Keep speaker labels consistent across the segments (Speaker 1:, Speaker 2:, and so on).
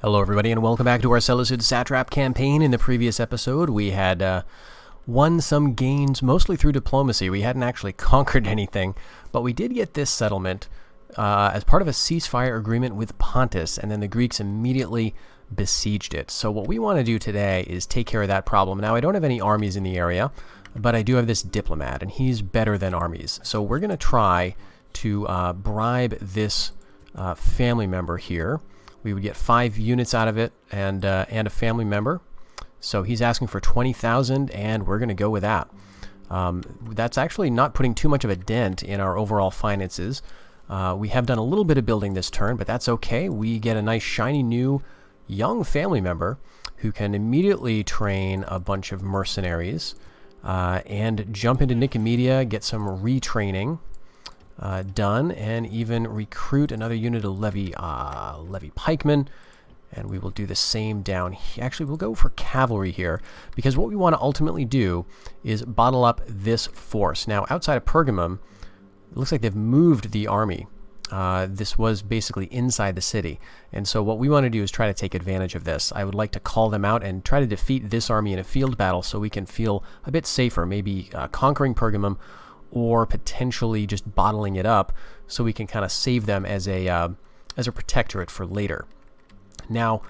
Speaker 1: Hello everybody and welcome back to our Seleucid Satrap campaign. In the previous episode we had won some gains mostly through diplomacy. We hadn't actually conquered anything, but we did get this settlement as part of a ceasefire agreement with Pontus, and then the Greeks immediately besieged it. So what we want to do today is take care of that problem. Now I don't have any armies in the area, but I do have this diplomat and he's better than armies. So we're going to try to bribe this family member here. We would get 5 units out of it and a family member. So he's asking for 20,000 and we're going to go with that. That's actually not putting too much of a dent in our overall finances. We have done a little bit of building this turn, but that's okay. We get a nice shiny new young family member who can immediately train a bunch of mercenaries and jump into Nicomedia, get some retraining done, and even recruit another unit of levy pikemen. And we will do the same down here. Actually, we'll go for cavalry here, because what we want to ultimately do is bottle up this force. Now, outside of Pergamum, it looks like they've moved the army. This was basically inside the city. And so what we want to do is try to take advantage of this. I would like to call them out and try to defeat this army in a field battle so we can feel a bit safer, maybe conquering Pergamum, or potentially just bottling it up so we can kind of save them as a protectorate for later. Now,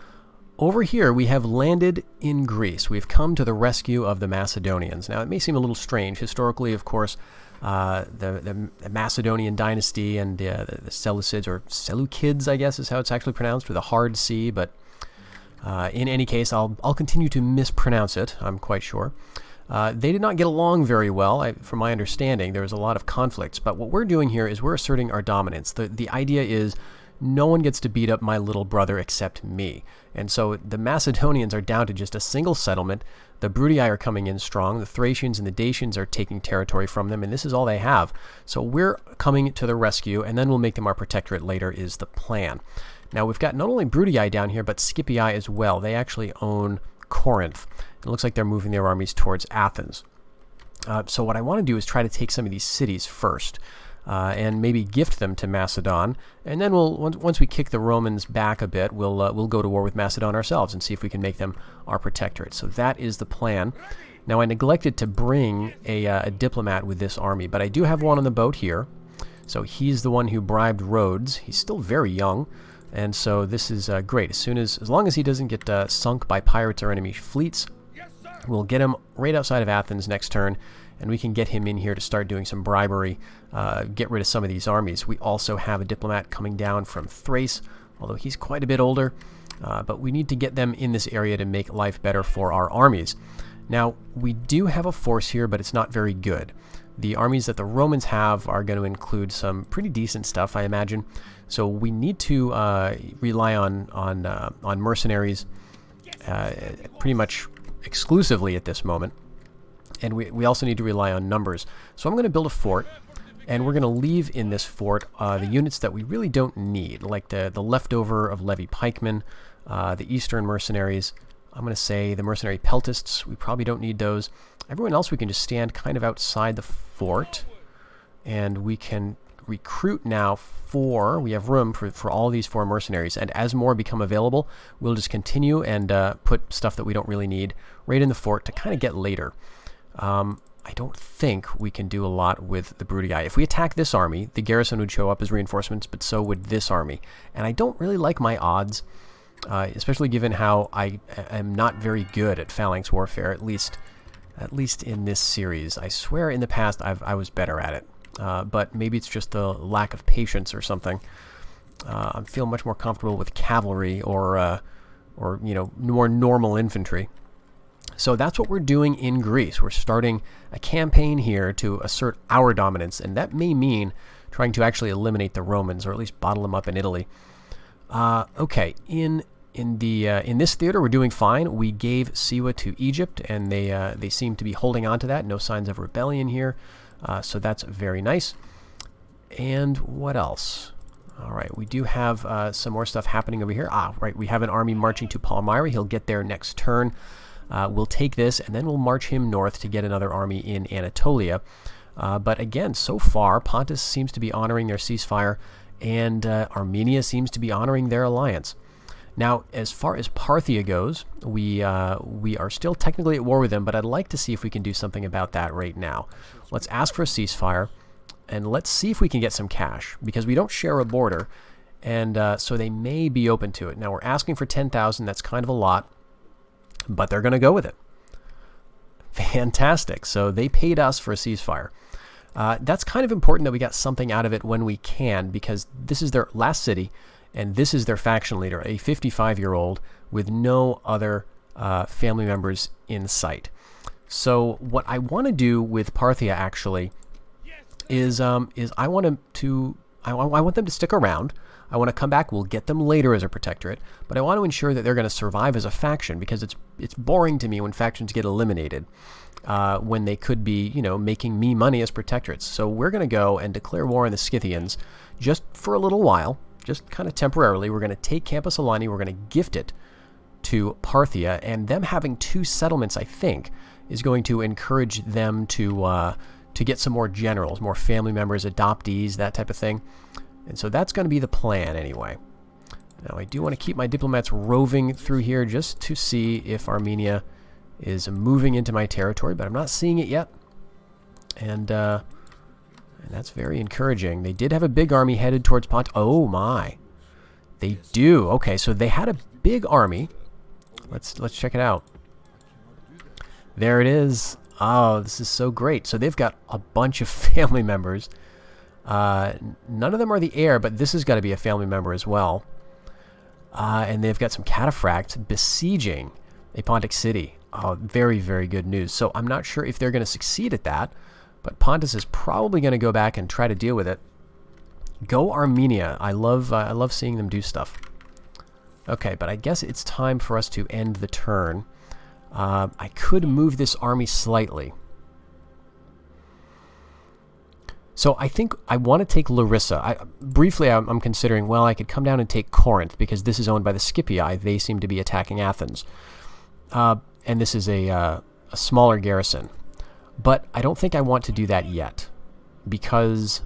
Speaker 1: over here we have landed in Greece. We've come to the rescue of the Macedonians. Now, it may seem a little strange. Historically, of course, the Macedonian dynasty and the Seleucids, or Seleucids, I guess is how it's actually pronounced, with a hard C, but in any case, I'll continue to mispronounce it, I'm quite sure. They did not get along very well. From my understanding, there was a lot of conflicts. But what we're doing here is we're asserting our dominance. The idea is no one gets to beat up my little brother except me. And so the Macedonians are down to just a single settlement. The Bruttii are coming in strong. The Thracians and the Dacians are taking territory from them, and this is all they have. So we're coming to the rescue, and then we'll make them our protectorate later is the plan. Now, we've got not only Bruttii down here, but Scipii as well. They actually own Corinth. It looks like they're moving their armies towards Athens. So what I want to do is try to take some of these cities first and maybe gift them to Macedon. And then once we kick the Romans back a bit, we'll go to war with Macedon ourselves and see if we can make them our protectorate. So that is the plan. Now, I neglected to bring a diplomat with this army, but I do have one on the boat here. So he's the one who bribed Rhodes. He's still very young. And so this is great. As long as he doesn't get sunk by pirates or enemy fleets, we'll get him right outside of Athens next turn, and we can get him in here to start doing some bribery, get rid of some of these armies. We also have a diplomat coming down from Thrace, although he's quite a bit older, but we need to get them in this area to make life better for our armies. Now, we do have a force here, but it's not very good. The armies that the Romans have are going to include some pretty decent stuff, I imagine. So we need to rely on mercenaries pretty much exclusively at this moment. And we also need to rely on numbers. So I'm going to build a fort, and we're going to leave in this fort the units that we really don't need, like the leftover of levy pikemen, the eastern mercenaries. I'm going to say the mercenary peltists, we probably don't need those. Everyone else we can just stand kind of outside the fort, and we can recruit now we have room for all these 4 mercenaries, and as more become available, we'll just continue and put stuff that we don't really need right in the fort to kind of get later. I don't think we can do a lot with the Bruttii. If we attack this army, the garrison would show up as reinforcements, but so would this army, and I don't really like my odds. Especially given how I am not very good at phalanx warfare, at least in this series. I swear in the past I was better at it, but maybe it's just the lack of patience or something. I feel much more comfortable with cavalry or more normal infantry. So that's what we're doing in Greece. We're starting a campaign here to assert our dominance, and that may mean trying to actually eliminate the Romans, or at least bottle them up in Italy. Okay, in this theater we're doing fine. We gave Siwa to Egypt, and they seem to be holding on to that. No signs of rebellion here, so that's very nice. And what else? All right, we do have some more stuff happening over here. Right, we have an army marching to Palmyra. He'll get there next turn. We'll take this, and then we'll march him north to get another army in Anatolia. But again, so far, Pontus seems to be honoring their ceasefire, and Armenia seems to be honoring their alliance. Now, as far as Parthia goes, we are still technically at war with them, but I'd like to see if we can do something about that right now. Let's ask for a ceasefire, and let's see if we can get some cash, because we don't share a border, and so they may be open to it. Now, we're asking for 10,000. That's kind of a lot, but they're going to go with it. Fantastic. So they paid us for a ceasefire. That's kind of important that we got something out of it when we can, because this is their last city, and this is their faction leader, a 55-year-old with no other family members in sight. So what I want to do with Parthia actually is I want them to stick around. I want to come back. We'll get them later as a protectorate, but I want to ensure that they're going to survive as a faction, because it's boring to me when factions get eliminated when they could be, you know, making me money as protectorates. So we're going to go and declare war on the Scythians just for a little while, just kind of temporarily. We're going to take Campus Alani, we're going to gift it to Parthia, and them having 2 settlements, I think, is going to encourage them to get some more generals, more family members, adoptees, that type of thing. And so that's going to be the plan anyway. Now I do want to keep my diplomats roving through here just to see if Armenia is moving into my territory, but I'm not seeing it yet. And that's very encouraging. They did have a big army headed towards Pont. Oh my. They do. Okay, so they had a big army. Let's check it out. There it is. Oh, this is so great. So they've got a bunch of family members. None of them are the heir, but this has got to be a family member as well. And they've got some cataphracts besieging a Pontic city. Oh, very, very good news. So I'm not sure if they're going to succeed at that, but Pontus is probably going to go back and try to deal with it. Go Armenia. I love seeing them do stuff. Okay, but I guess it's time for us to end the turn. I could move this army slightly. So I think I want to take Larissa. Briefly, I'm considering, well, I could come down and take Corinth, because this is owned by the Scipii. They seem to be attacking Athens. And this is a smaller garrison. But I don't think I want to do that yet, because,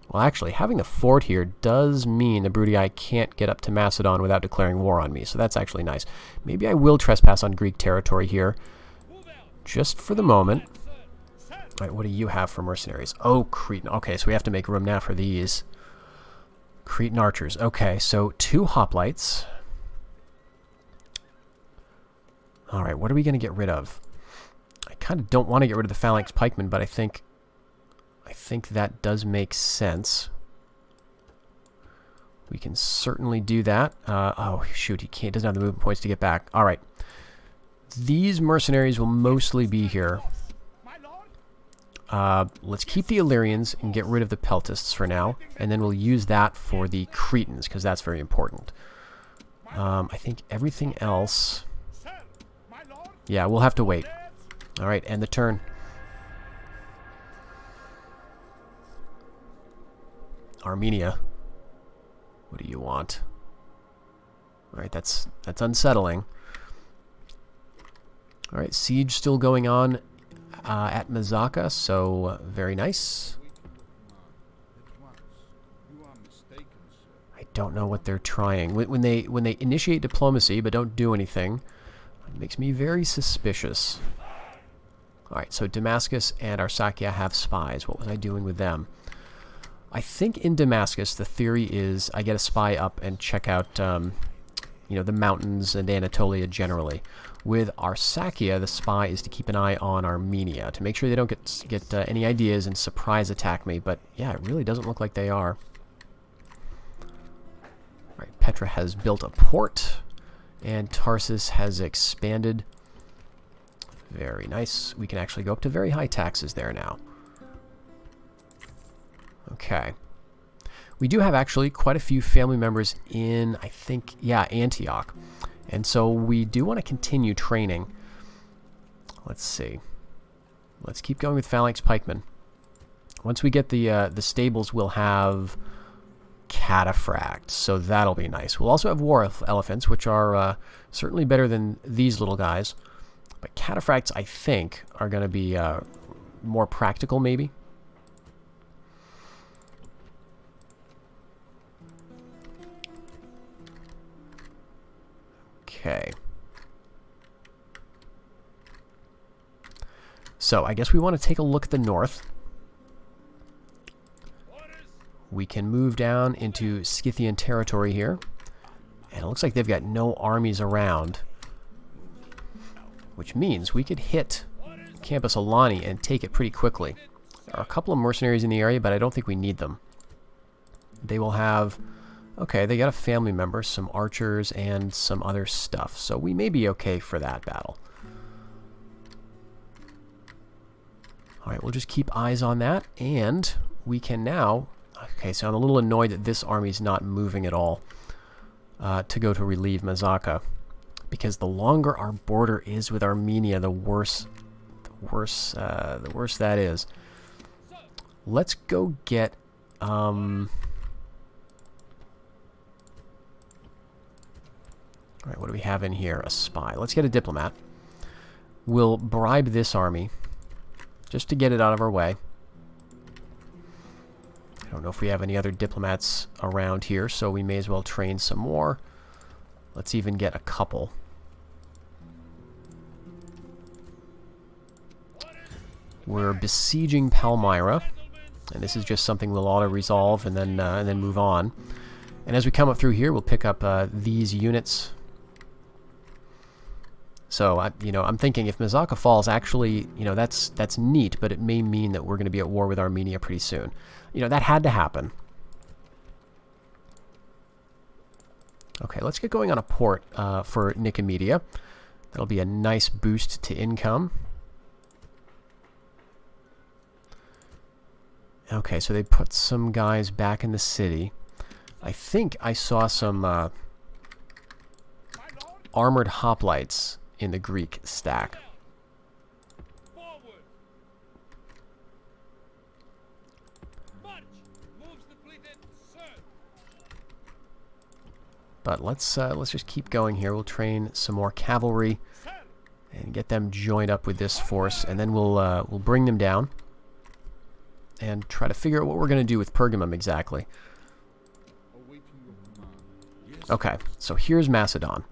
Speaker 1: well, actually, having a fort here does mean the Brutii can't get up to Macedon without declaring war on me. So that's actually nice. Maybe I will trespass on Greek territory here, just for the moment. All right, what do you have for mercenaries? Oh, Cretan. Okay, so we have to make room now for these. Cretan archers. Okay, so 2 hoplites. All right, what are we going to get rid of? I kind of don't want to get rid of the phalanx pikemen, but I think that does make sense. We can certainly do that. Oh, shoot, he doesn't have the movement points to get back. All right. These mercenaries will mostly be here. Let's keep the Illyrians and get rid of the Peltists for now, and then we'll use that for the Cretans, because that's very important. I think everything else... Yeah, we'll have to wait. All right, end the turn. Armenia. What do you want? All right, that's unsettling. All right, siege still going on at Mazaka, so very nice. I don't know what they're trying. When they initiate diplomacy but don't do anything, it makes me very suspicious. All right, so Damascus and Arsacia have spies. What was I doing with them? I think in Damascus the theory is I get a spy up and check out you know, the mountains and Anatolia generally. With Arsacia, the spy is to keep an eye on Armenia to make sure they don't get any ideas and surprise attack me. But yeah, it really doesn't look like they are. All right, Petra has built a port, and Tarsus has expanded. Very nice. We can actually go up to very high taxes there now. Okay. We do have actually quite a few family members in, I think, yeah, Antioch. And so we do want to continue training. Let's see. Let's keep going with phalanx pikemen. Once we get the stables, we'll have cataphracts, so that'll be nice. We'll also have war elephants, which are certainly better than these little guys. But cataphracts, I think, are going to be more practical, maybe. Okay. So, I guess we want to take a look at the north. We can move down into Scythian territory here. And it looks like they've got no armies around. Which means we could hit Campus Alani and take it pretty quickly. There are a couple of mercenaries in the area, but I don't think we need them. They will have... Okay, they got a family member, some archers, and some other stuff. So we may be okay for that battle. Alright, we'll just keep eyes on that, and we can now... Okay, so I'm a little annoyed that this army's not moving at all to go to relieve Mazaka. Because the longer our border is with Armenia, the worse that is. Let's go get... Alright, what do we have in here? A spy. Let's get a diplomat. We'll bribe this army, just to get it out of our way. I don't know if we have any other diplomats around here, so we may as well train some more. Let's even get a couple. We're besieging Palmyra, and this is just something we'll auto-resolve and then move on. And as we come up through here, we'll pick up these units. So, you know, I'm thinking if Mazaka falls, actually, you know, that's neat, but it may mean that we're going to be at war with Armenia pretty soon. You know, that had to happen. Okay, let's get going on a port for Nicomedia. That'll be a nice boost to income. Okay, so they put some guys back in the city. I think I saw some armored hoplites in the Greek stack. But let's just keep going here. We'll train some more cavalry and get them joined up with this force, and then we'll bring them down and try to figure out what we're going to do with Pergamum exactly. Okay, so here's Macedon.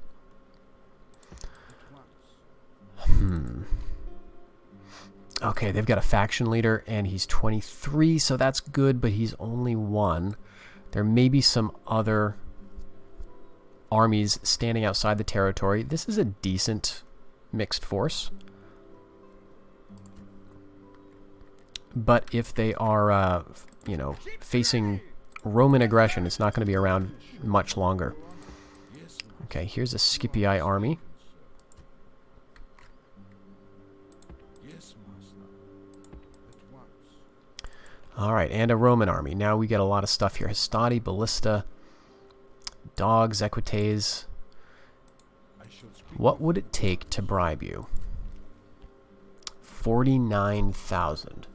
Speaker 1: Okay, they've got a faction leader, and he's 23, so that's good, but he's only 1. There may be some other armies standing outside the territory. This is a decent mixed force. But if they are, you know, facing Roman aggression, it's not going to be around much longer. Okay, here's a Scipii army. Alright, and a Roman army. Now we get a lot of stuff here. Hastati, Ballista, dogs, equites. What would it take to bribe you? 49,000.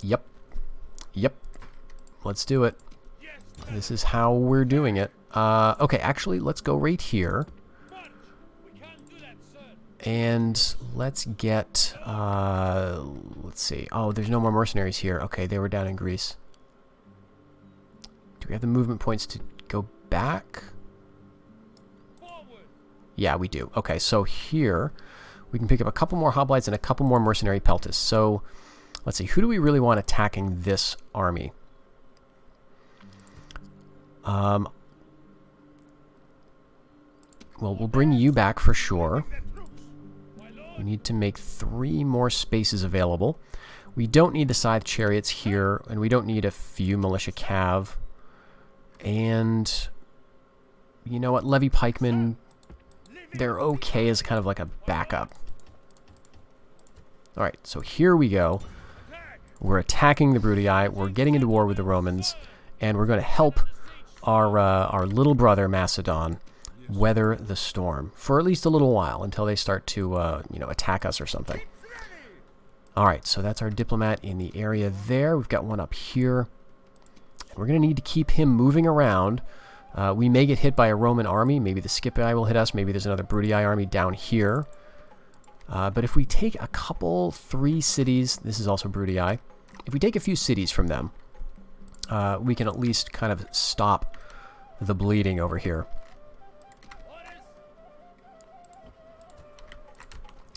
Speaker 1: Yep. Let's do it. This is how we're doing it. Okay, actually, let's go right here. And let's get, let's see. Oh, there's no more mercenaries here. Okay, they were down in Greece. Do we have the movement points to go back? Yeah, we do. Okay, so here we can pick up a couple more hoplites and a couple more mercenary peltists. So let's see, who do we really want attacking this army? Well, we'll bring you back for sure. We need to make 3 more spaces available. We don't need the scythe chariots here, and we don't need a few militia cav. And you know what, levy pikemen, they're okay as kind of like a backup. Alright, so here we go. We're attacking the Brutii, we're getting into war with the Romans, and we're going to help our little brother Macedon weather the storm for at least a little while until they start to you know, attack us or something. Alright, so that's our diplomat in the area there. We've got one up here. We're going to need to keep him moving around. We may get hit by a Roman army. Maybe the Scipii will hit us. Maybe there's another Brutii army down here. But if we take a couple, 3 cities, this is also Brutii. If we take a few cities from them, we can at least kind of stop the bleeding over here.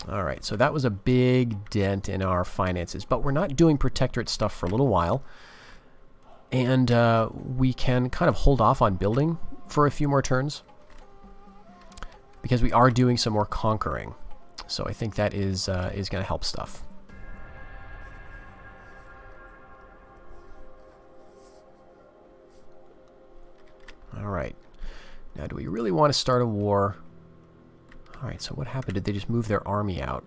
Speaker 1: Alright, so that was a big dent in our finances, but we're not doing protectorate stuff for a little while. And we can kind of hold off on building for a few more turns, because we are doing some more conquering. So I think that is going to help stuff. Alright. Now, do we really want to start a war? Alright, so what happened? Did they just move their army out?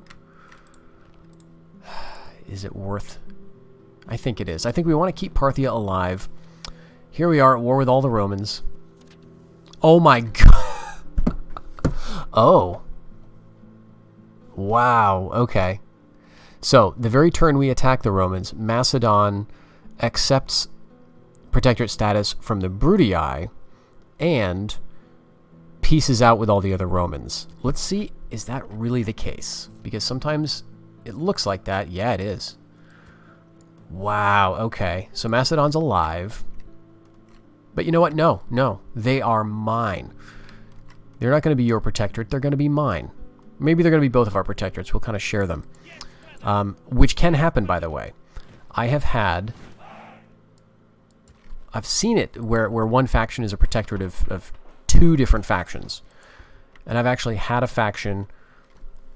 Speaker 1: Is it worth... I think it is. I think we want to keep Parthia alive. Here we are at war with all the Romans. Oh my god! Oh. Wow, okay. So, the very turn we attack the Romans, Macedon accepts protectorate status from the Brutii and pieces out with all the other Romans. Let's see, is that really the case? Because sometimes it looks like that. Yeah, it is. Wow, okay. So Macedon's alive. But you know what? No, no. They are mine. They're not going to be your protectorate. They're going to be mine. Maybe they're going to be both of our protectorates. We'll kind of share them. Which can happen, by the way. I've seen it where one faction is a protectorate of two different factions. And I've actually had a faction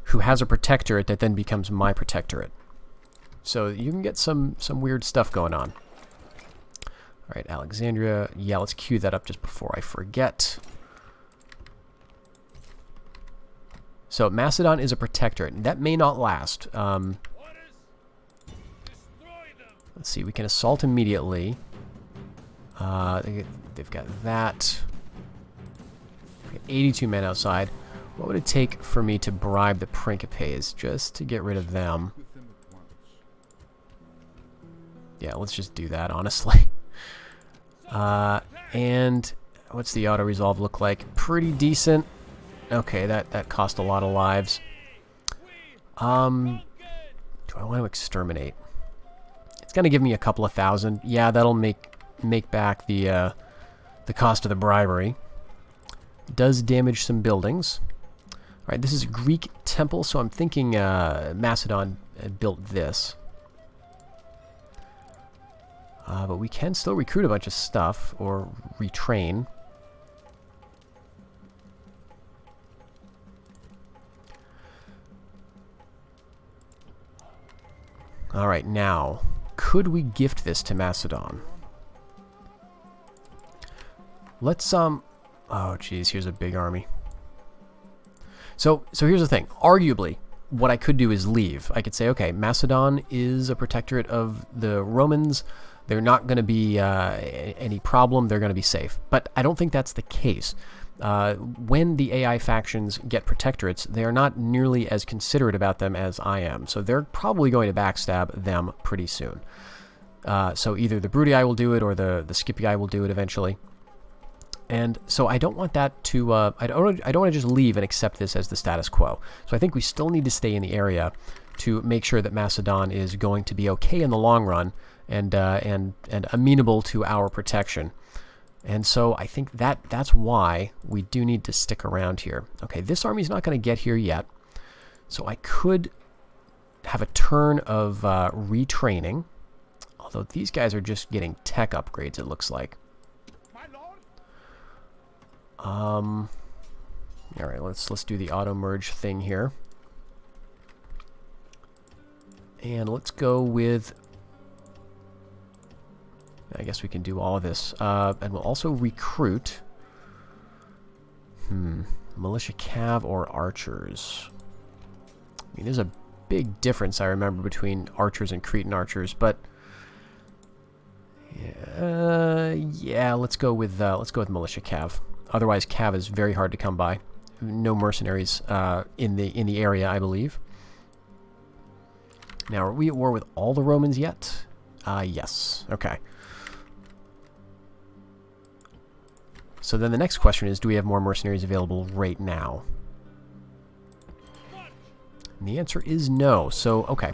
Speaker 1: who has a protectorate that then becomes my protectorate. So you can get some weird stuff going on. All right, Alexandria. Yeah, let's queue that up just before I forget. So Macedon is a protectorate. That may not last. Let's see. We can assault immediately. They've got that. 82 men outside. What would it take for me to bribe the Principes just to get rid of them? Yeah, let's just do that, honestly. And what's the auto-resolve look like? Pretty decent. Okay, that cost a lot of lives. Do I want to exterminate? It's going to give me a couple of thousand. Yeah, that'll make back the cost of the bribery. Does damage some buildings. All right, this is a Greek temple, so I'm thinking Macedon built this. But we can still recruit a bunch of stuff, or retrain. Alright, now, could we gift this to Macedon? Let's, oh geez, here's a big army. So here's the thing. Arguably, what I could do is leave. I could say, okay, Macedon is a protectorate of the Romans. They're not going to be any problem. They're going to be safe. But I don't think that's the case. When the AI factions get protectorates, they are not nearly as considerate about them as I am. So they're probably going to backstab them pretty soon. So either the Brutii will do it or the Scipii will do it eventually. And so I don't want that to... I don't want to just leave and accept this as the status quo. So I think we still need to stay in the area to make sure that Macedon is going to be okay in the long run and amenable to our protection. And so I think that's why we do need to stick around here. Okay, this army's not going to get here yet. So I could have a turn of retraining. Although these guys are just getting tech upgrades, it looks like. All right, let's do the auto merge thing here. And let's go with... I guess we can do all of this. And we'll also recruit... Militia cav or archers. I mean, there's a big difference, I remember, between archers and Cretan archers, but... yeah, let's go with militia cav. Otherwise, cav is very hard to come by. No mercenaries in the area, I believe. Now, are we at war with all the Romans yet? Yes. Okay. So then the next question is, do we have more mercenaries available right now? And the answer is no. So, okay.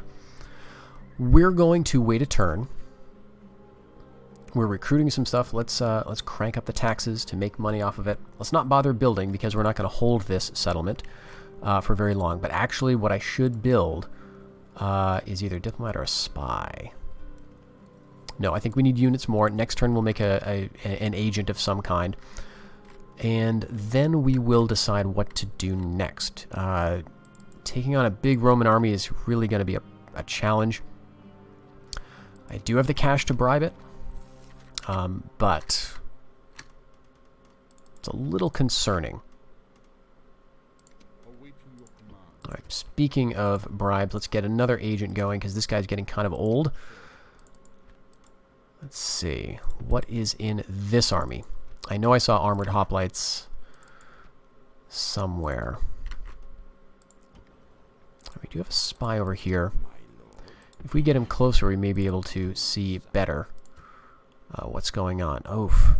Speaker 1: We're going to wait a turn. We're recruiting some stuff. Let's crank up the taxes to make money off of it. Let's not bother building because we're not going to hold this settlement for very long. But actually, what I should build is either a diplomat or a spy. No, I think we need units more. Next turn, we'll make an agent of some kind. And then we will decide what to do next. Taking on a big Roman army is really going to be a challenge. I do have the cash to bribe it, but it's a little concerning. Alright, speaking of bribes, let's get another agent going, because this guy's getting kind of old. Let's see. What is in this army? I know I saw armored hoplites somewhere. We do have a spy over here. If we get him closer, we may be able to see better what's going on. Oof.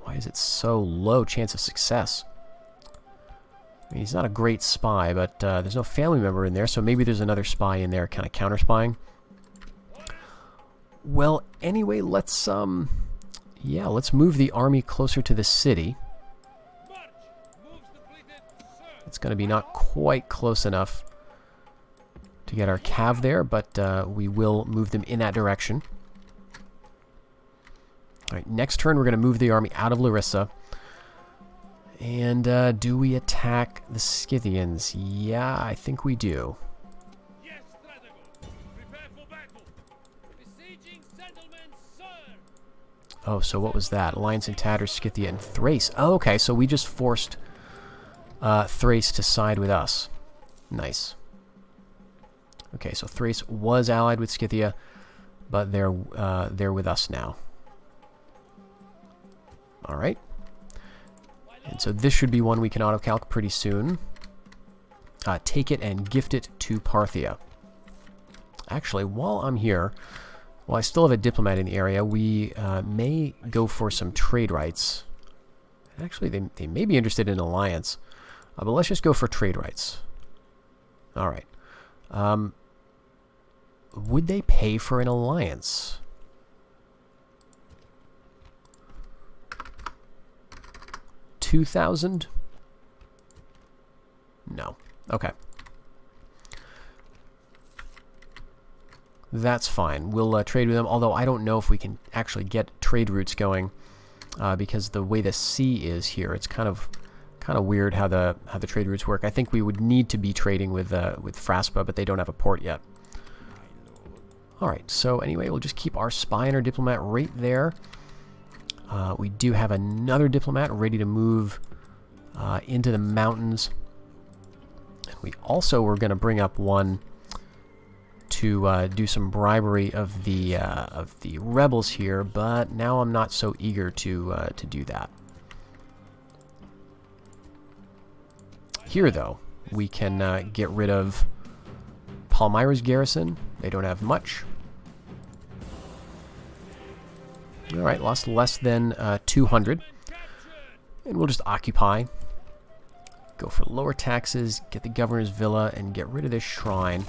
Speaker 1: Why is it so low chance of success? I mean, he's not a great spy, but there's no family member in there, so maybe there's another spy in there kind of counter-spying. Well, anyway, let's move the army closer to the city. It's going to be not quite close enough to get our cav there, but we will move them in that direction. Alright, next turn we're going to move the army out of Larissa. And do we attack the Scythians? Yeah, I think we do. Oh, so what was that? Alliance in tatters, Scythia, and Thrace. Oh, okay, so we just forced Thrace to side with us. Nice. Okay, so Thrace was allied with Scythia, but they're with us now. All right. And so this should be one we can auto-calc pretty soon. Take it and gift it to Parthia. Actually, while I'm here, while I still have a diplomat in the area, we may go for some trade rights. Actually, they may be interested in an alliance, but let's just go for trade rights. All right. Would they pay for an alliance? $2,000? No. Okay. That's fine. We'll trade with them, although I don't know if we can actually get trade routes going because the way the sea is here, it's kind of weird how the trade routes work. I think we would need to be trading with Fraspa, but they don't have a port yet. Alright, so anyway, we'll just keep our spy and our diplomat right there. We do have another diplomat ready to move into the mountains. And we also were going to bring up one to do some bribery of the rebels here, but now I'm not so eager to do that. Here, though, we can get rid of Palmyra's garrison. They don't have much. Alright, lost less than 200. And we'll just occupy. Go for lower taxes, get the governor's villa, and get rid of this shrine.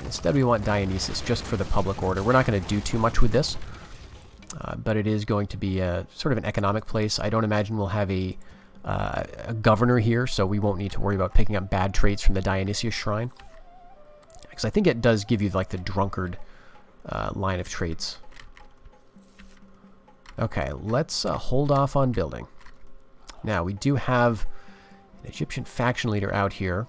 Speaker 1: Instead, we want Dionysus, just for the public order. We're not going to do too much with this, but it is going to be sort of an economic place. I don't imagine we'll have a governor here, so we won't need to worry about picking up bad traits from the Dionysius shrine. Because I think it does give you, like, the drunkard line of traits. Okay, let's hold off on building. Now, we do have an Egyptian faction leader out here.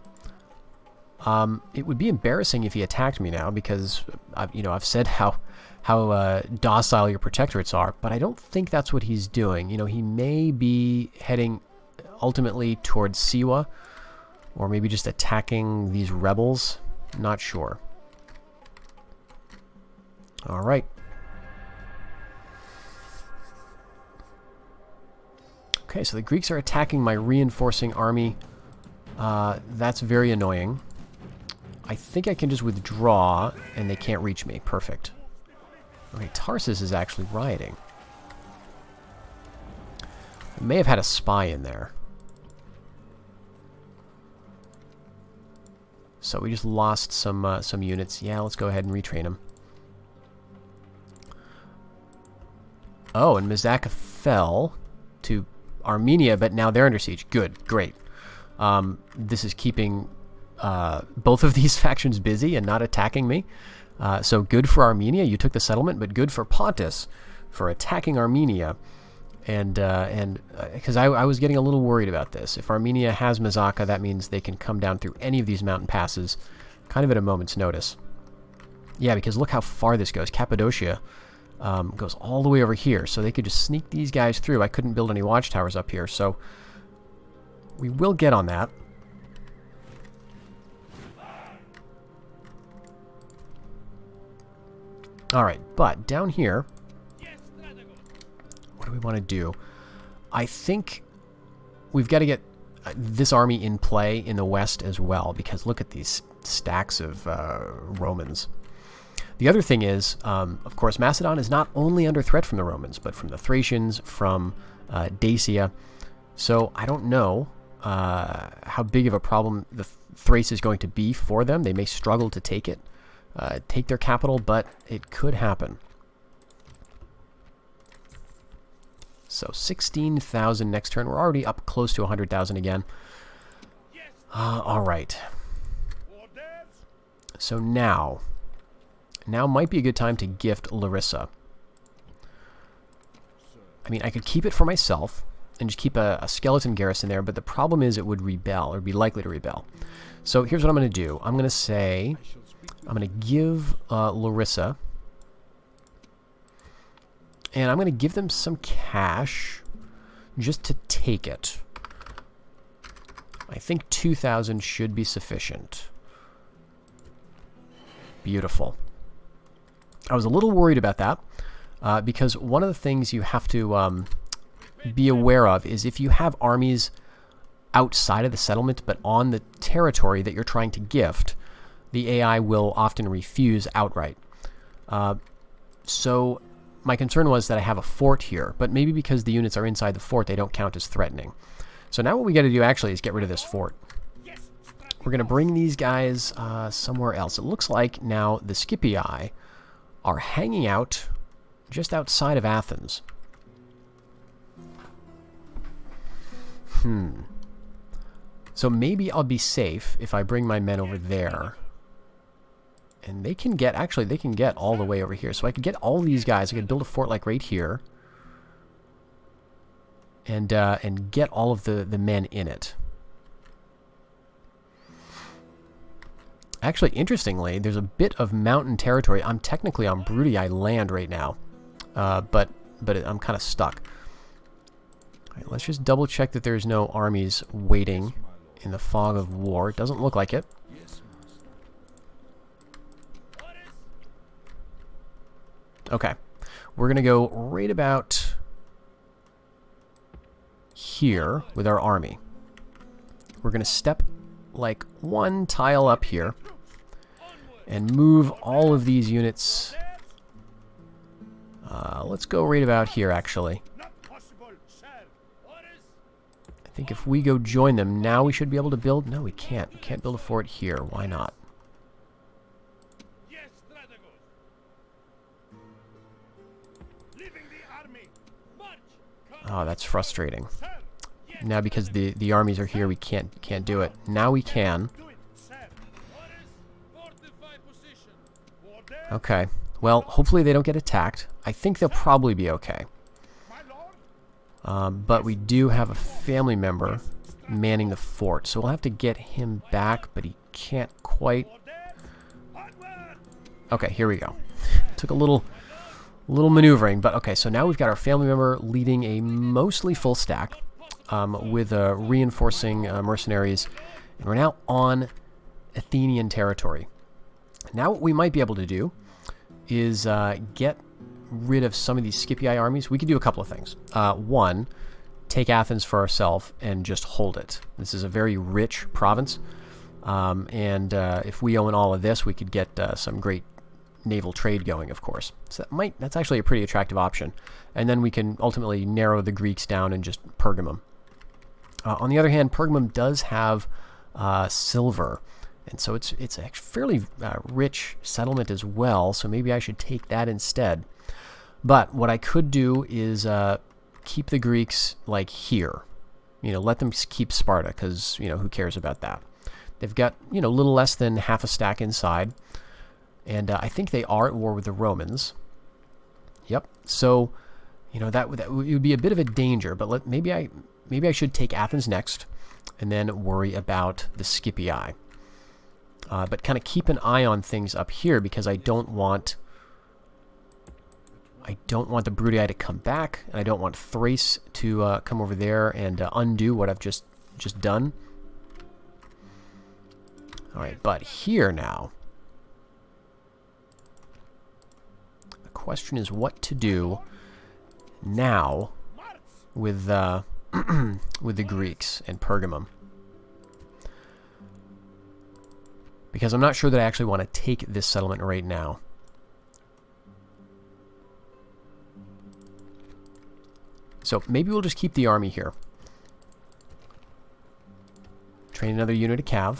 Speaker 1: It would be embarrassing if he attacked me now, because I've said how docile your protectorates are, but I don't think that's what he's doing. You know, he may be heading ultimately towards Siwa, or maybe just attacking these rebels. Not sure. All right. Okay, so the Greeks are attacking my reinforcing army. That's very annoying. I think I can just withdraw, and they can't reach me. Perfect. Okay, Tarsus is actually rioting. I may have had a spy in there. So we just lost some units. Yeah, let's go ahead and retrain them. Oh, and Mazaka fell to Armenia, but now they're under siege. Good, great. This is keeping both of these factions busy and not attacking me. So good for Armenia, you took the settlement, but good for Pontus for attacking Armenia. And because I was getting a little worried about this. If Armenia has Mazaka, that means they can come down through any of these mountain passes kind of at a moment's notice. Yeah, because look how far this goes. Cappadocia goes all the way over here, so they could just sneak these guys through. I couldn't build any watchtowers up here, so we will get on that. Alright, but down here, what do we want to do? I think we've got to get this army in play in the west as well, because look at these stacks of Romans. The other thing is, of course, Macedon is not only under threat from the Romans, but from the Thracians, from Dacia. So I don't know how big of a problem the Thrace is going to be for them. They may struggle to take it, take their capital, but it could happen. So 16,000 next turn. We're already up close to 100,000 again. All right. So now might be a good time to gift Larissa. I mean, I could keep it for myself and just keep a skeleton garrison there, but the problem is it would rebel, or be likely to rebel. So here's what I'm going to do. I'm going to say, I'm going to give Larissa, and I'm going to give them some cash just to take it. I think 2,000 should be sufficient. Beautiful. I was a little worried about that because one of the things you have to be aware of is if you have armies outside of the settlement but on the territory that you're trying to gift, the AI will often refuse outright. So my concern was that I have a fort here, but maybe because the units are inside the fort, they don't count as threatening. So now what we got to do actually is get rid of this fort. We're going to bring these guys somewhere else. It looks like now the Scipii are hanging out just outside of Athens. So maybe I'll be safe if I bring my men over there. And they can get, actually, they can get all the way over here. So I could get all these guys. I could build a fort like right here. And get all of the men in it. Actually, interestingly, there's a bit of mountain territory. I'm technically on Bruttii land right now. But I'm kind of stuck. All right, let's just double check that there's no armies waiting in the fog of war. It doesn't look like it. Okay, we're going to go right about here with our army. We're going to step like one tile up here and move all of these units. Let's go right about here, actually. I think if we go join them, now we should be able to build... No, we can't. We can't build a fort here. Why not? Oh, that's frustrating. Now because the armies are here, we can't do it. Now we can. Okay. Well, hopefully they don't get attacked. I think they'll probably be okay. But we do have a family member manning the fort, so we'll have to get him back, but he can't quite. Okay, here we go. Took a little maneuvering, but okay, so now we've got our family member leading a mostly full stack with reinforcing mercenaries, and we're now on Athenian territory. Now what we might be able to do is get rid of some of these Scipii armies. We could do a couple of things. One, take Athens for ourselves and just hold it. This is a very rich province, and if we own all of this, we could get some great naval trade going, of course. So that's actually a pretty attractive option. And then we can ultimately narrow the Greeks down and just Pergamum. On the other hand, Pergamum does have silver, and so it's a fairly rich settlement as well, so maybe I should take that instead. But what I could do is keep the Greeks like here. Let them keep Sparta, because, who cares about that? They've got, a little less than half a stack inside. And I think they are at war with the Romans. Yep. So, that would be a bit of a danger. But maybe I should take Athens next, and then worry about the Scipii. But kind of keep an eye on things up here, because I don't want the Brutii to come back, and I don't want Thrace to come over there and undo what I've just done. All right, but here now, the question is what to do now with with the Greeks and Pergamum, because I'm not sure that I actually want to take this settlement right now. So maybe we'll just keep the army here. Train another unit of cav.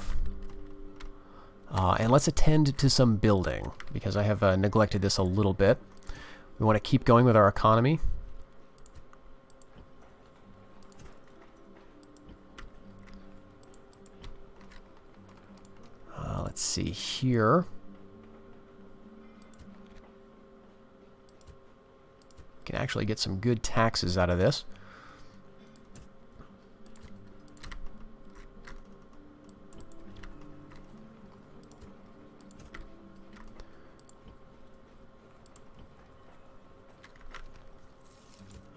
Speaker 1: And let's attend to some building, because I have neglected this a little bit. We want to keep going with our economy. Let's see here. Can actually get some good taxes out of this.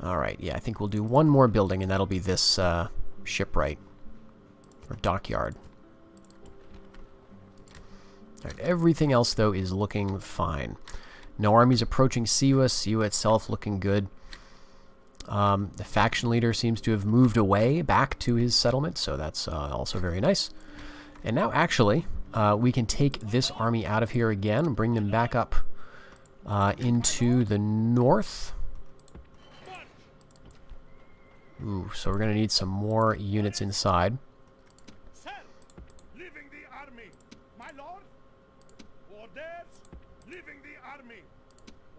Speaker 1: Alright, yeah, I think we'll do one more building, and that'll be this shipwright, or dockyard. Alright, everything else, though, is looking fine. No armies approaching Siwa. Siwa itself looking good. The faction leader seems to have moved away back to his settlement, so that's also very nice. And now, actually, we can take this army out of here again and bring them back up into the north. Ooh, so we're going to need some more units inside.
Speaker 2: Sir, leaving the army. My lord, orders, leaving the army.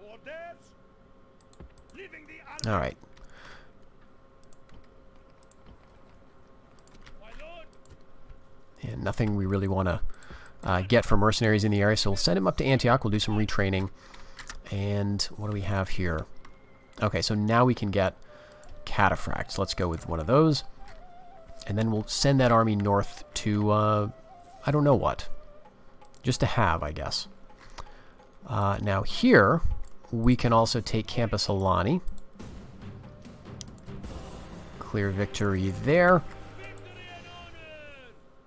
Speaker 2: Orders, leaving the army.
Speaker 1: All right.
Speaker 2: My lord.
Speaker 1: And nothing we really want to get for mercenaries in the area, so we'll send him up to Antioch. We'll do some retraining. And what do we have here? Okay, so now we can get cataphracts. Let's go with one of those. And then we'll send that army north to, I don't know what. Just to have, I guess. Now here, we can also take Campus Alani. Clear victory there.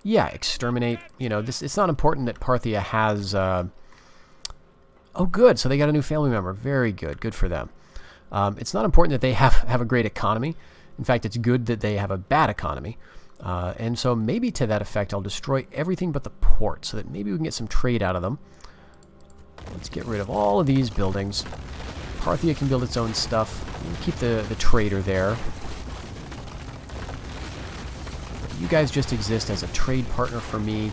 Speaker 1: Yeah, exterminate. It's not important that Parthia has... Oh, good. So they got a new family member. Very good. Good for them. It's not important that they have a great economy. In fact, it's good that they have a bad economy. And so maybe to that effect, I'll destroy everything but the port, so that maybe we can get some trade out of them. Let's get rid of all of these buildings. Parthia can build its own stuff. Keep the trader there. You guys just exist as a trade partner for me.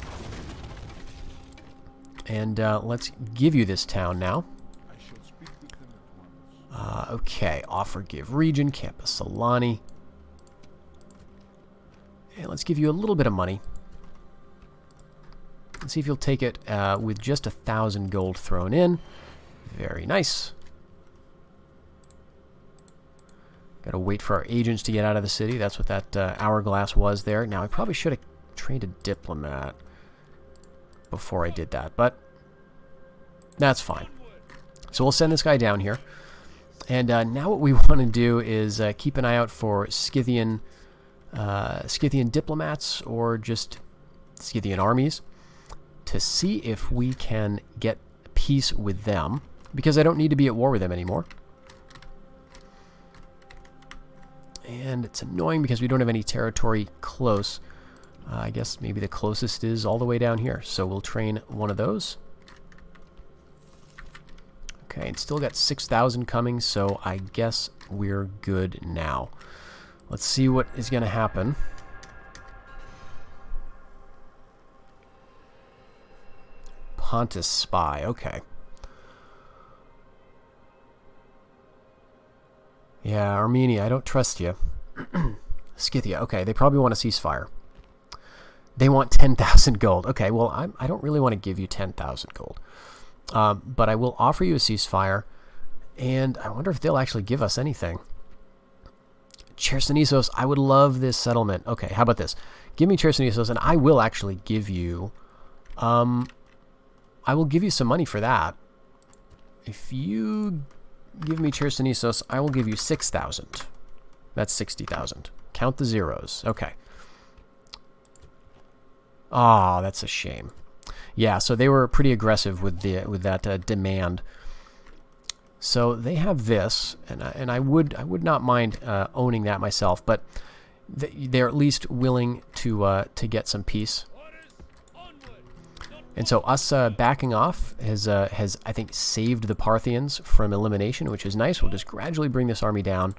Speaker 1: And let's give you this town now. Okay, offer, give region, Campus Solani. And let's give you a little bit of money. Let's see if you'll take it with just 1,000 gold thrown in. Very nice. Got to wait for our agents to get out of the city. That's what that hourglass was there. Now, I probably should have trained a diplomat before I did that, but that's fine. So we'll send this guy down here. And now what we want to do is keep an eye out for Scythian diplomats, or just Scythian armies, to see if we can get peace with them, because I don't need to be at war with them anymore. And it's annoying because we don't have any territory close. I guess maybe the closest is all the way down here. So we'll train one of those. Okay, and still got 6,000 coming, so I guess we're good now. Let's see what is going to happen. Pontus spy, okay. Yeah, Armenia, I don't trust you. Scythia, okay, they probably want a ceasefire. They want 10,000 gold. Okay, well, I don't really want to give you 10,000 gold. But I will offer you a ceasefire, and I wonder if they'll actually give us anything. Chersonesos, I would love this settlement. Okay, how about this? Give me Chersonesos, and I will actually give you... I will give you some money for that. If you give me Chersonesos, I will give you 6,000. That's 60,000. Count the zeros. Okay. Ah, that's a shame. Yeah, so they were pretty aggressive with that demand. So they have this, and I would not mind owning that myself, but they're at least willing to get some peace. And so us backing off has I think saved the Parthians from elimination, which is nice. We'll just gradually bring this army down,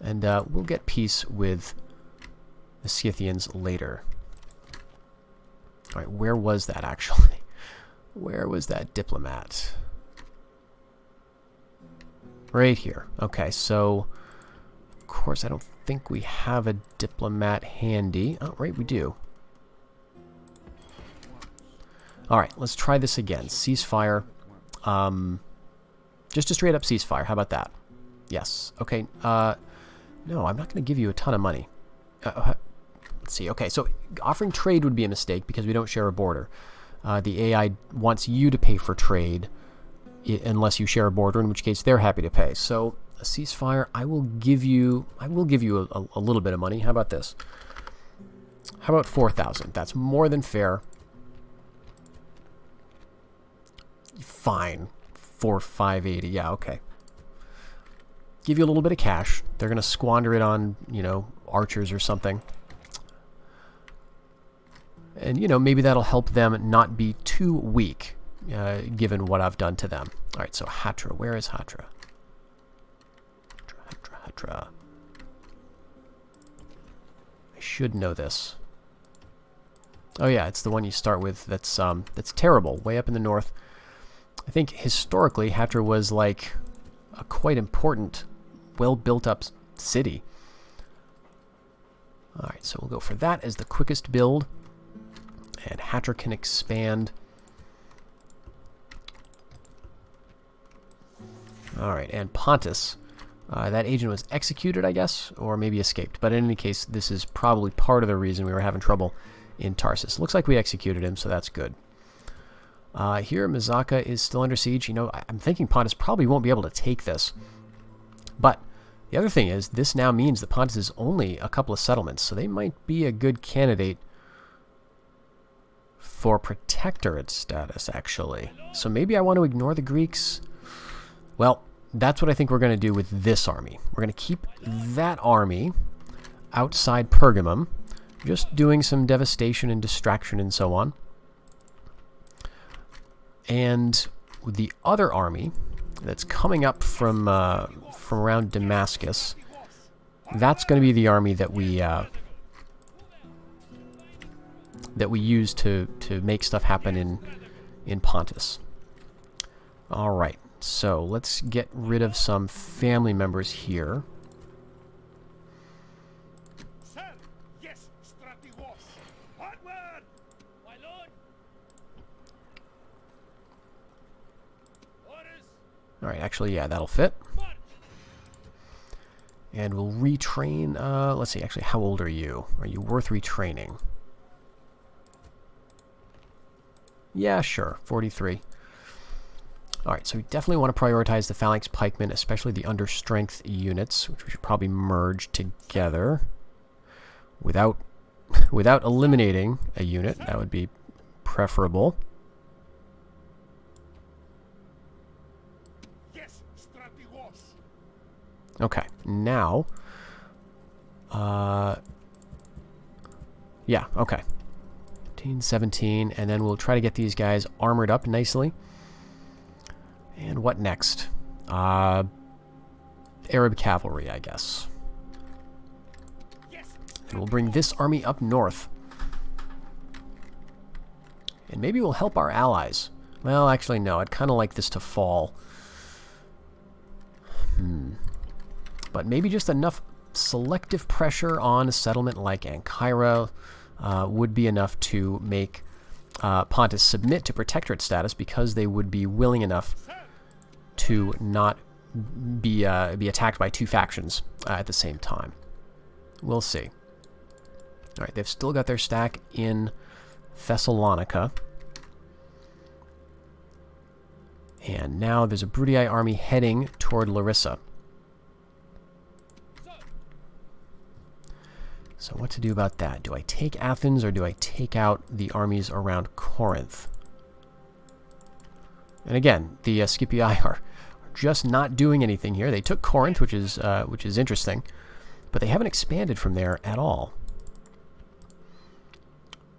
Speaker 1: and we'll get peace with the Scythians later. All right, where was that actually? Where was that diplomat? Right here. Okay, so of course I don't think we have a diplomat handy. Oh, right, we do. All right, let's try this again. Ceasefire. Just a straight up ceasefire. How about that? Yes. Okay. No, I'm not going to give you a ton of money. Let's see. Okay, so offering trade would be a mistake because we don't share a border. The AI wants you to pay for trade unless you share a border, in which case they're happy to pay. So a ceasefire, I will give you a little bit of money. How about this? How about 4,000? That's more than fair. Fine. 4,580. Yeah, okay. Give you a little bit of cash. They're going to squander it on, you know, archers or something. And, you know, maybe that'll help them not be too weak, given what I've done to them. All right, so Hatra. Where is Hatra? Hatra. I should know this. Oh, yeah, it's the one you start with that's terrible, way up in the north. I think historically Hatra was like a quite important, well-built-up city. All right, so we'll go for that as the quickest build. And Hatra can expand. All right, and Pontus. That agent was executed, I guess, or maybe escaped. But in any case, this is probably part of the reason we were having trouble in Tarsus. Looks like we executed him, so that's good. Here, Mazaka is still under siege. You know, I'm thinking Pontus probably won't be able to take this. But the other thing is, this now means that Pontus is only a couple of settlements, so they might be a good candidate for protectorate status, actually. So maybe I want to ignore the Greeks. Well, that's what I think we're going to do with this army. We're going to keep that army outside Pergamum, just doing some devastation and distraction and so on. And the other army that's coming up from around Damascus, that's going to be the army that we use to make stuff happen in Pontus. All right, so let's get rid of some family members here.
Speaker 2: Sir, yes, Strategos. Onward, my lord. Orders.
Speaker 1: All right, actually, yeah, that'll fit. And we'll retrain. Let's see, actually, how old are you? Are you worth retraining? Yeah, sure, 43. All right, so we definitely want to prioritize the phalanx pikemen, especially the understrength units, which we should probably merge together without eliminating a unit. That would be preferable.
Speaker 2: Yes, Strategos.
Speaker 1: Okay, now, yeah, okay. 17, and then we'll try to get these guys armored up nicely. And what next? Arab cavalry, I guess. And we'll bring this army up north. And maybe we'll help our allies. Well, actually, no. I'd kind of like this to fall. But maybe just enough selective pressure on a settlement like Ankara would be enough to make Pontus submit to protectorate status, because they would be willing enough to not be attacked by two factions at the same time. We'll see. All right, they've still got their stack in Thessalonica. And now there's a Bruttii army heading toward Larissa. So what to do about that? Do I take Athens, or do I take out the armies around Corinth? And again, the Scipii are just not doing anything here. They took Corinth, which is interesting, but they haven't expanded from there at all.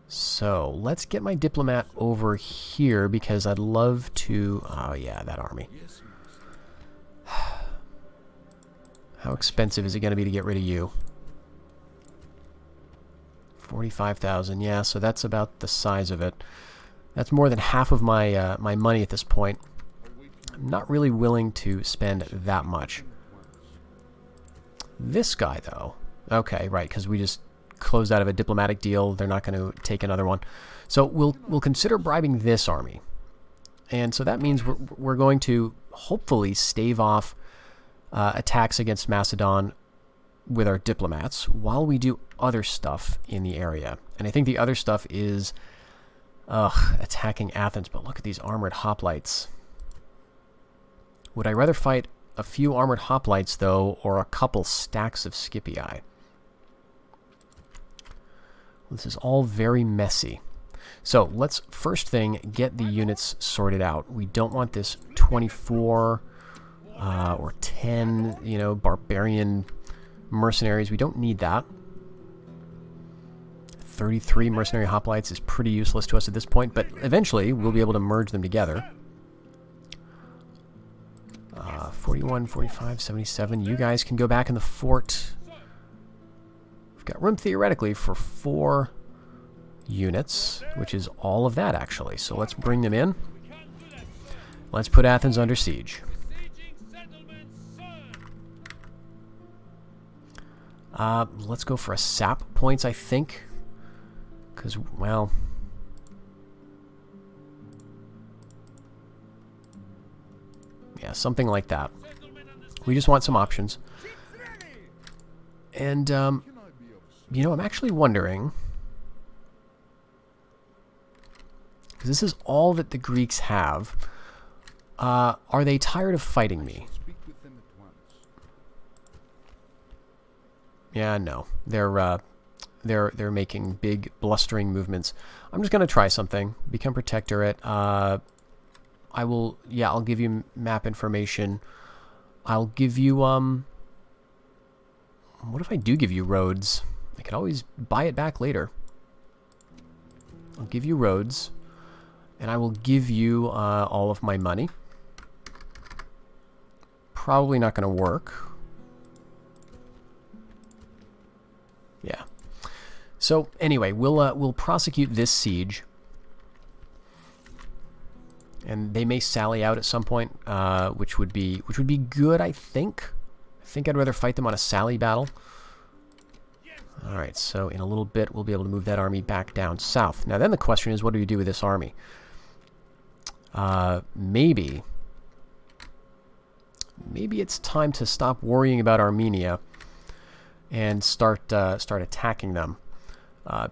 Speaker 1: So let's get my diplomat over here, because I'd love to... Oh yeah, that army. How expensive is it going to be to get rid of you? 45,000, yeah, so that's about the size of it. That's more than half of my my money at this point. I'm not really willing to spend that much. This guy, though... Okay, right, because we just closed out of a diplomatic deal. They're not going to take another one. So we'll consider bribing this army. And so that means we're going to hopefully stave off attacks against Macedon with our diplomats while we do other stuff in the area. And I think the other stuff is attacking Athens. But look at these armored hoplites. Would I rather fight a few armored hoplites, though, or a couple stacks of Scipii? This is all very messy. So let's first thing get the units sorted out. We don't want this 24 or 10, you know, barbarian mercenaries. We don't need that. 33 mercenary hoplites is pretty useless to us at this point, but eventually we'll be able to merge them together. 41, 45, 77. You guys can go back in the fort. We've got room theoretically for 4 units, which is all of that actually. So let's bring them in. Let's put Athens under siege. Let's go for a sap points, I think. Because, well... yeah, something like that. We just want some options. And, you know, I'm actually wondering... because this is all that the Greeks have. Are they tired of fighting me? Yeah, no. They're making big, blustering movements. I'm just going to try something. Become protectorate. I will... yeah, I'll give you map information. I'll give you, what if I do give you roads? I could always buy it back later. I'll give you roads. And I will give you all of my money. Probably not going to work. Yeah. So anyway, we'll prosecute this siege, and they may sally out at some point, which would be good. I think I'd rather fight them on a sally battle. All right. So in a little bit, we'll be able to move that army back down south. Now then, the question is, what do we do with this army? Maybe it's time to stop worrying about Armenia and start attacking them.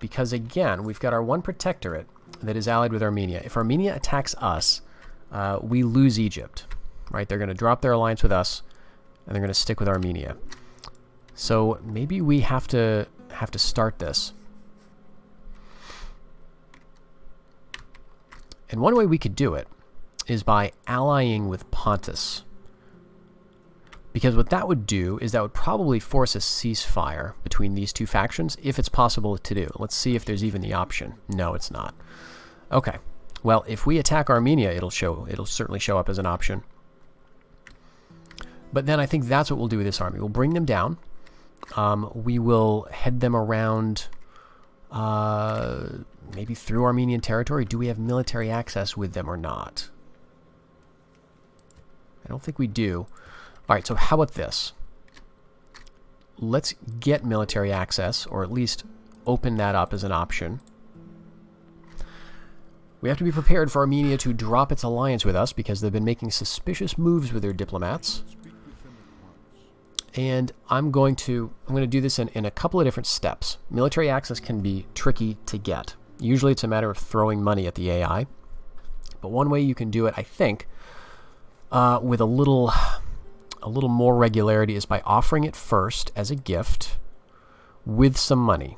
Speaker 1: Because again, we've got our one protectorate that is allied with Armenia. If Armenia attacks us, we lose Egypt, right? They're going to drop their alliance with us, and they're going to stick with Armenia. So maybe we have to start this. And one way we could do it is by allying with Pontus. Because what that would do is that would probably force a ceasefire between these two factions, if it's possible to do. Let's see if there's even the option. No, it's not. Okay. Well, if we attack Armenia, it'll certainly show up as an option. But then I think that's what we'll do with this army. We'll bring them down. We will head them around, maybe through Armenian territory. Do we have military access with them or not? I don't think we do. All right, so how about this? let's get military access, or at least open that up as an option. We have to be prepared for Armenia to drop its alliance with us because they've been making suspicious moves with their diplomats. And I'm going to do this in a couple of different steps. Military access can be tricky to get. Usually it's a matter of throwing money at the AI. But one way you can do it, I think, with a little more regularity is by offering it first as a gift with some money.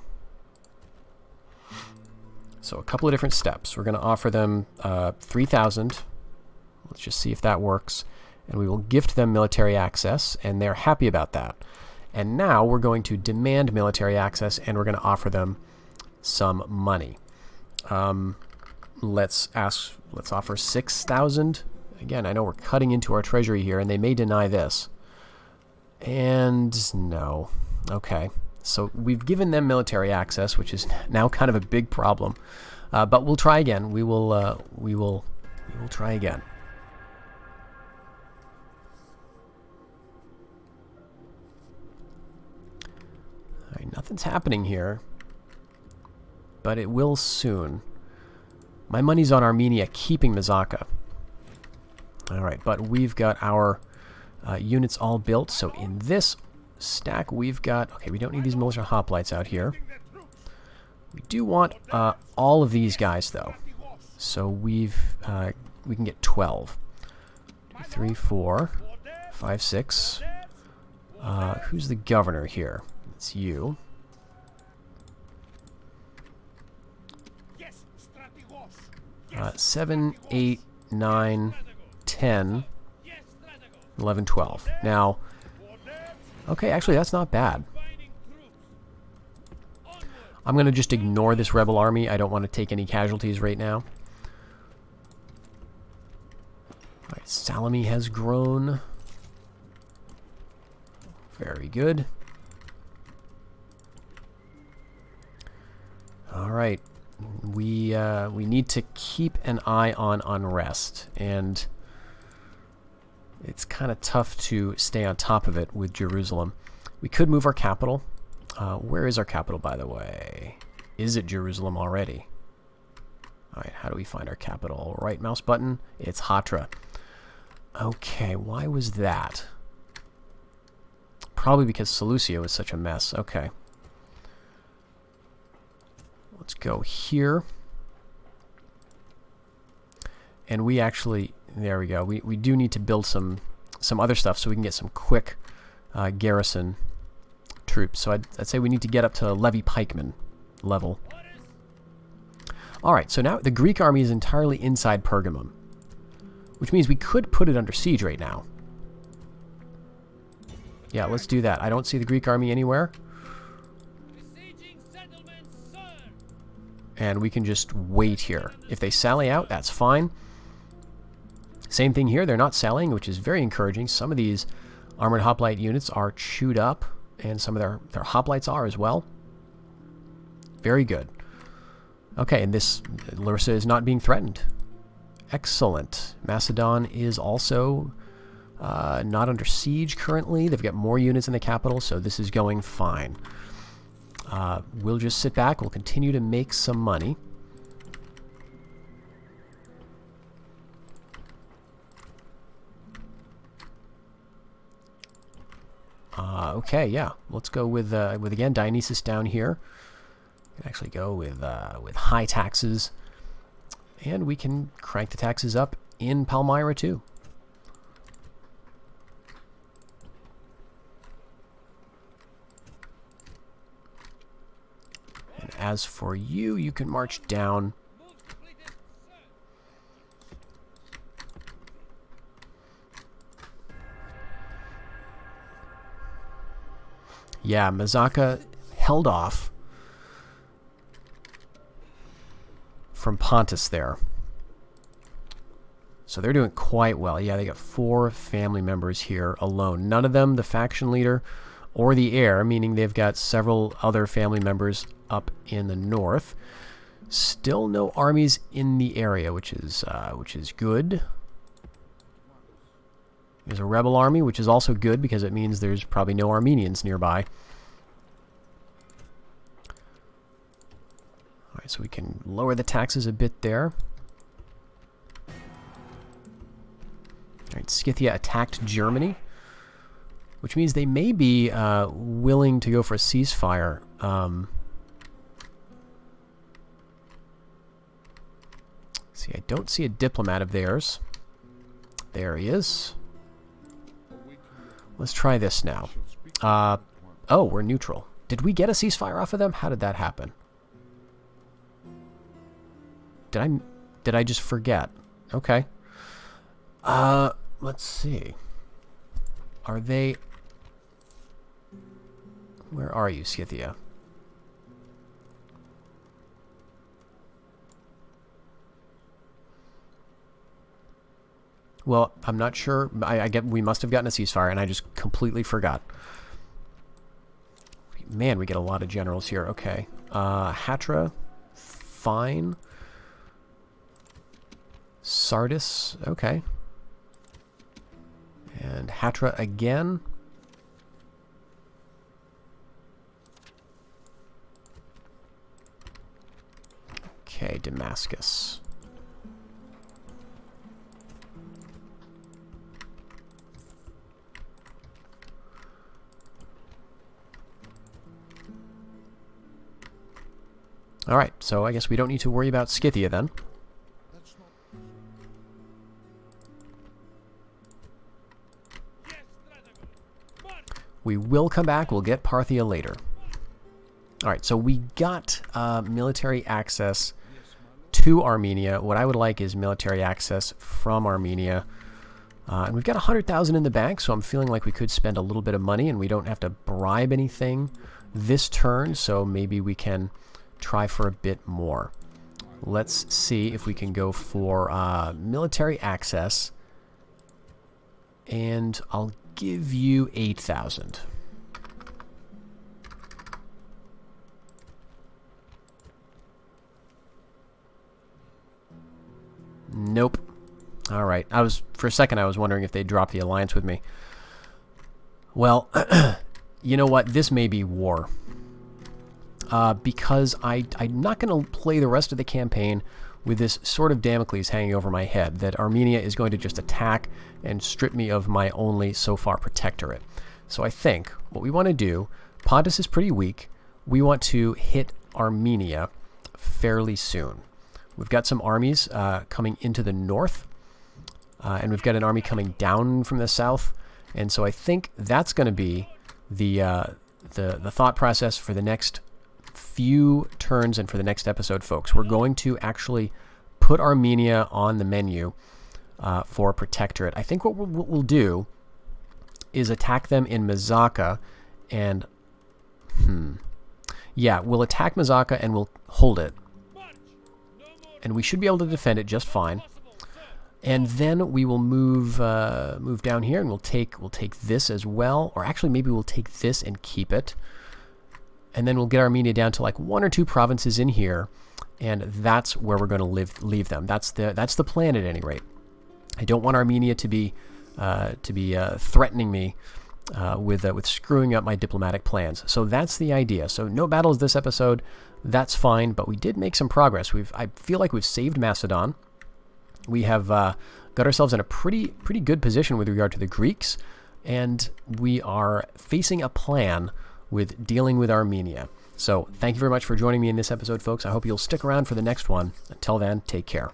Speaker 1: So a couple of different steps. We're going to offer them 3,000. Let's just see if that works. And we will gift them military access, and they're happy about that. And now we're going to demand military access, and we're going to offer them some money. Let's offer 6,000. Again, I know we're cutting into our treasury here, and they may deny this. And no. Okay. So we've given them military access, which is now kind of a big problem. But we'll try again. We will try again. All right, nothing's happening here, but it will soon. My money's on Armenia keeping Mazaka. All right, but we've got our units all built. So in this stack, we've got... Okay, we don't need these militia hoplites out here. We do want all of these guys, though. So we can get 12. 2, 3, 4, 5, 6. Who's the governor here? It's you. 7, 8, 9, 10, 11, 12. Now, okay, actually, that's not bad. I'm going to just ignore this rebel army. I don't want to take any casualties right now. All right, Salome has grown. Very good. All right. We need to keep an eye on unrest, and it's kind of tough to stay on top of it with Jerusalem. We could move our capital. Where is our capital, by the way? Is it Jerusalem already? All right, how do we find our capital? Right mouse button. It's Hatra. Okay, why was that? Probably because Seleucia was such a mess. Okay. Let's go here. And we actually, there we go. We do need to build some other stuff so we can get some quick garrison troops. So I'd say we need to get up to levy pikeman level. Alright, so now the Greek army is entirely inside Pergamum, which means we could put it under siege right now. Yeah, let's do that. I don't see the Greek army anywhere. And we can just wait here. If they sally out, that's fine. Same thing here. They're not sallying, which is very encouraging. Some of these armored hoplite units are chewed up, and some of their hoplites are as well. Very good. Okay, and this Larissa is not being threatened. Excellent. Macedon is also not under siege currently. They've got more units in the capital, so this is going fine. We'll just sit back. We'll continue to make some money. Okay, yeah. Let's go with again Dionysus down here. We can actually go with high taxes, and we can crank the taxes up in Palmyra too. And as for you, you can march down. Yeah, Mazaka held off from Pontus there. So they're doing quite well. Yeah, they got 4 family members here alone. None of them the faction leader or the heir, meaning they've got several other family members up in the north. Still no armies in the area, which is good. There's a rebel army, which is also good because it means there's probably no Armenians nearby. All right, so we can lower the taxes a bit there. All right, Scythia attacked Germany, which means they may be willing to go for a ceasefire. See, I don't see a diplomat of theirs. There he is. Let's try this now. Oh, we're neutral. Did we get a ceasefire off of them? How did that happen? Did I just forget? Okay. Let's see. Are they... Where are you, Scythia? Well, I'm not sure. I get we must have gotten a ceasefire, and I just completely forgot. Man, we get a lot of generals here. Okay. Hatra, fine. Sardis, okay. And Hatra again. Okay, Damascus. Alright, so I guess we don't need to worry about Scythia then. We will come back. We'll get Parthia later. Alright, so we got military access to Armenia. What I would like is military access from Armenia. And we've got 100,000 in the bank, so I'm feeling like we could spend a little bit of money and we don't have to bribe anything this turn, so maybe we can try for a bit more. Let's see if we can go for military access, and I'll give you 8,000. Nope. All right. For a second I was wondering if they'd drop the alliance with me. Well, you know what? This may be war. Because I'm not going to play the rest of the campaign with this sort of Damocles hanging over my head, that Armenia is going to just attack and strip me of my only, so far, protectorate. So I think what we want to do, Pontus is pretty weak, we want to hit Armenia fairly soon. We've got some armies coming into the north, and we've got an army coming down from the south, and so I think that's going to be the thought process for the next few turns and for the next episode, folks. We're going to actually put Armenia on the menu for protectorate. I think what we'll do is attack them in Mazaka, and yeah, we'll attack Mazaka and we'll hold it, and we should be able to defend it just fine. And then we will move down here, and we'll take this as well, or actually maybe we'll take this and keep it. And then we'll get Armenia down to like 1 or 2 provinces in here, and that's where we're going to leave them. That's the plan at any rate. I don't want Armenia to be threatening me with screwing up my diplomatic plans. So that's the idea. So no battles this episode. That's fine, but we did make some progress. I feel like we've saved Macedon. We have got ourselves in a pretty good position with regard to the Greeks, and we are facing a plan with dealing with Armenia. So thank you very much for joining me in this episode, folks. I hope you'll stick around for the next one. Until then, take care.